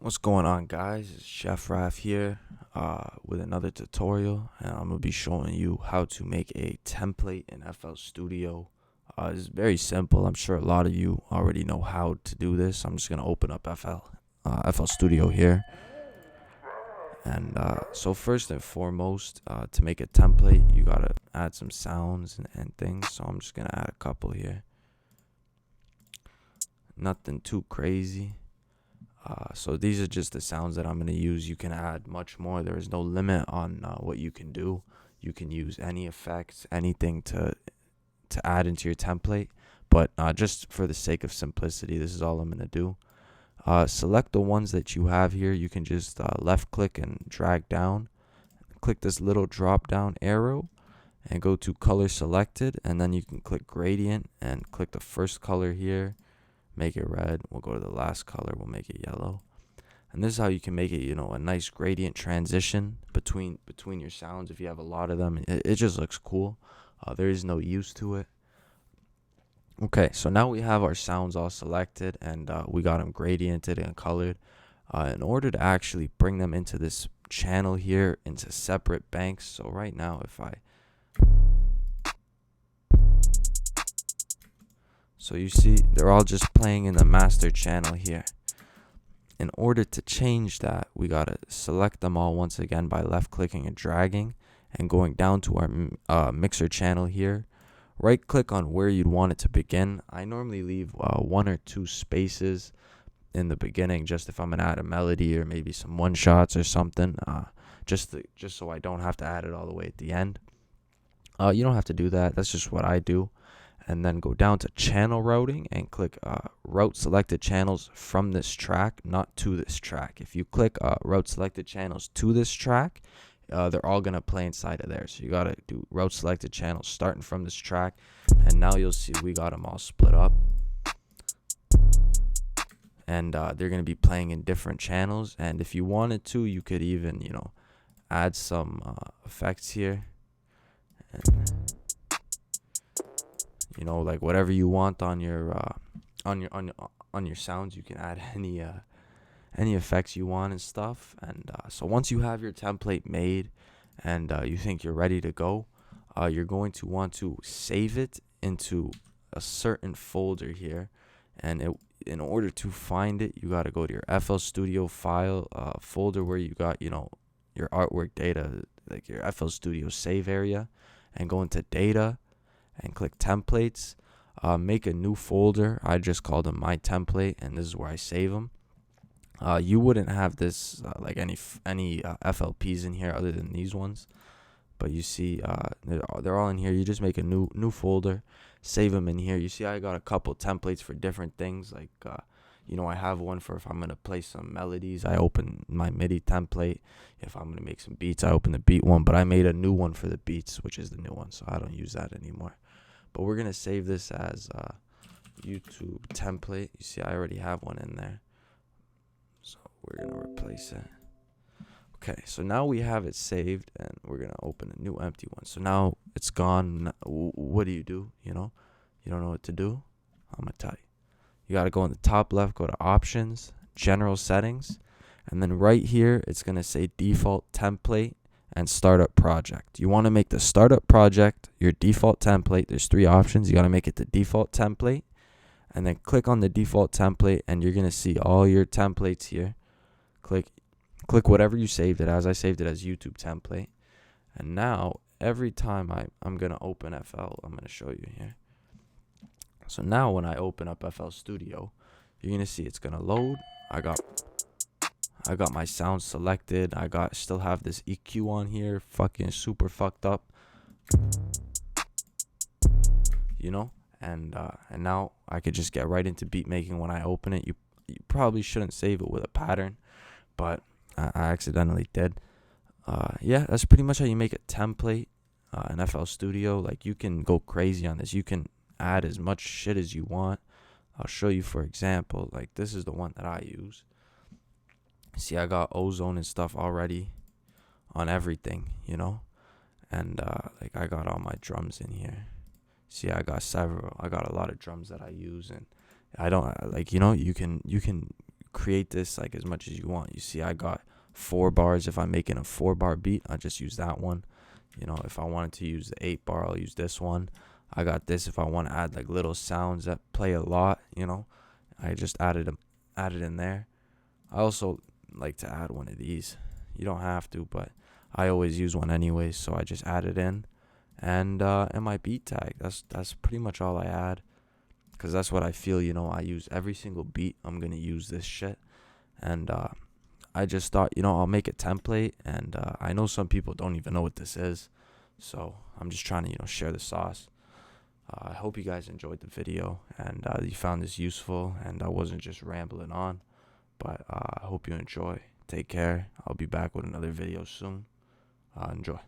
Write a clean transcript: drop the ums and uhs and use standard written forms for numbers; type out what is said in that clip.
What's going on, guys? It's Chef Raf here with another tutorial, and I'm gonna be showing you how to make a template in FL Studio. It's very simple. I'm sure a lot of you already know how to do this. I'm just gonna open up FL Studio here, and so first and foremost, to make a template, you gotta add some sounds and things. So I'm just gonna add a couple here. Nothing too crazy. So these are just the sounds that I'm going to use. You can add much more. There is no limit on what you can do. You can use any effects, anything to add into your template. But just for the sake of simplicity, this is all I'm going to do. Select the ones that you have here. You can just left click and drag down. Click this little drop down arrow and go to color selected. And then you can click gradient and click the first color here. Make it red. We'll go to the last color. We'll make it yellow. And this is how you can make it, a nice gradient transition between your sounds. If you have a lot of them, it just looks cool. There is no use to it. Okay, so now we have our sounds all selected, and we got them gradiented and colored. In order to actually bring them into this channel here into separate banks. So right now, so you see, they're all just playing in the master channel here. In order to change that, we gotta select them all once again by left clicking and dragging and going down to our mixer channel here. Right click on where you'd want it to begin. I normally leave 1 or 2 spaces in the beginning, just if I'm gonna add a melody or maybe some one shots or something, just so I don't have to add it all the way at the end. You don't have to do that. That's just what I do. And then go down to channel routing and click route selected channels from this track, not to this track. If you click route selected channels to this track, they're all going to play inside of there. So you got to do route selected channels starting from this track. And now you'll see we got them all split up. And they're going to be playing in different channels. And if you wanted to, you could even, add some effects here. And like whatever you want on your sounds. You can add any effects you want and stuff. And so once you have your template made and you think you're ready to go, you're going to want to save it into a certain folder here. And in order to find it, you got to go to your FL Studio file folder where you got your artwork data, like your FL Studio save area, and go into data and click templates. Make a new folder. I just called them my template, and this is where I save them. You wouldn't have this like any FLPs in here other than these ones, but you see they're all in here. You just make a new folder, save them in here. You see I got a couple templates for different things, like I have one for if I'm gonna play some melodies. I open my MIDI template. If I'm gonna make some beats, I open the beat one, but I made a new one for the beats, which is the new one, so I don't use that anymore. But we're gonna save this as YouTube template. You see I already have one in there, so we're gonna replace it. Okay, so now we have it saved, and we're gonna open a new empty one. So now it's gone. What do? You don't know what to do? I'm gonna tell you. You gotta go in the top left, go to options, general settings, and then right here it's gonna say default template and startup project. You want to make the startup project your default template. There's 3 options. You got to make it the default template, and then click on the default template, and you're gonna see all your templates here. Click whatever you saved it as. I saved it as YouTube template. And now every time I'm gonna open FL, I'm gonna show you here. So now when I open up FL Studio, you're gonna see it's gonna load. I got my sound selected. Still have this EQ on here, fucking super fucked up. And now I could just get right into beat making when I open it. You probably shouldn't save it with a pattern, but I accidentally did. Yeah, that's pretty much how you make a template in FL Studio. Like, you can go crazy on this. You can add as much shit as you want. I'll show you, for example, like this is the one that I use. See, I got ozone and stuff already on everything, and like I got all my drums in here. See, I got a lot of drums that I use, and I don't you can create this like as much as you want. You see, I got 4 bars. If I'm making a 4-bar beat, I just use that one. You know, if I wanted to use the 8-bar, I'll use this one. I got this if I want to add like little sounds that play a lot. You know, I just added in there. I also like to add one of these. You don't have to, but I always use one anyways, so I just add it in. And my beat tag. That's pretty much all I add, cause that's what I feel. You know, I use every single beat. I'm gonna use this shit, and I just thought, I'll make a template, and I know some people don't even know what this is, so I'm just trying to share the sauce. I hope you guys enjoyed the video and you found this useful, and I wasn't just rambling on. But I hope you enjoy. Take care. I'll be back with another video soon. Enjoy.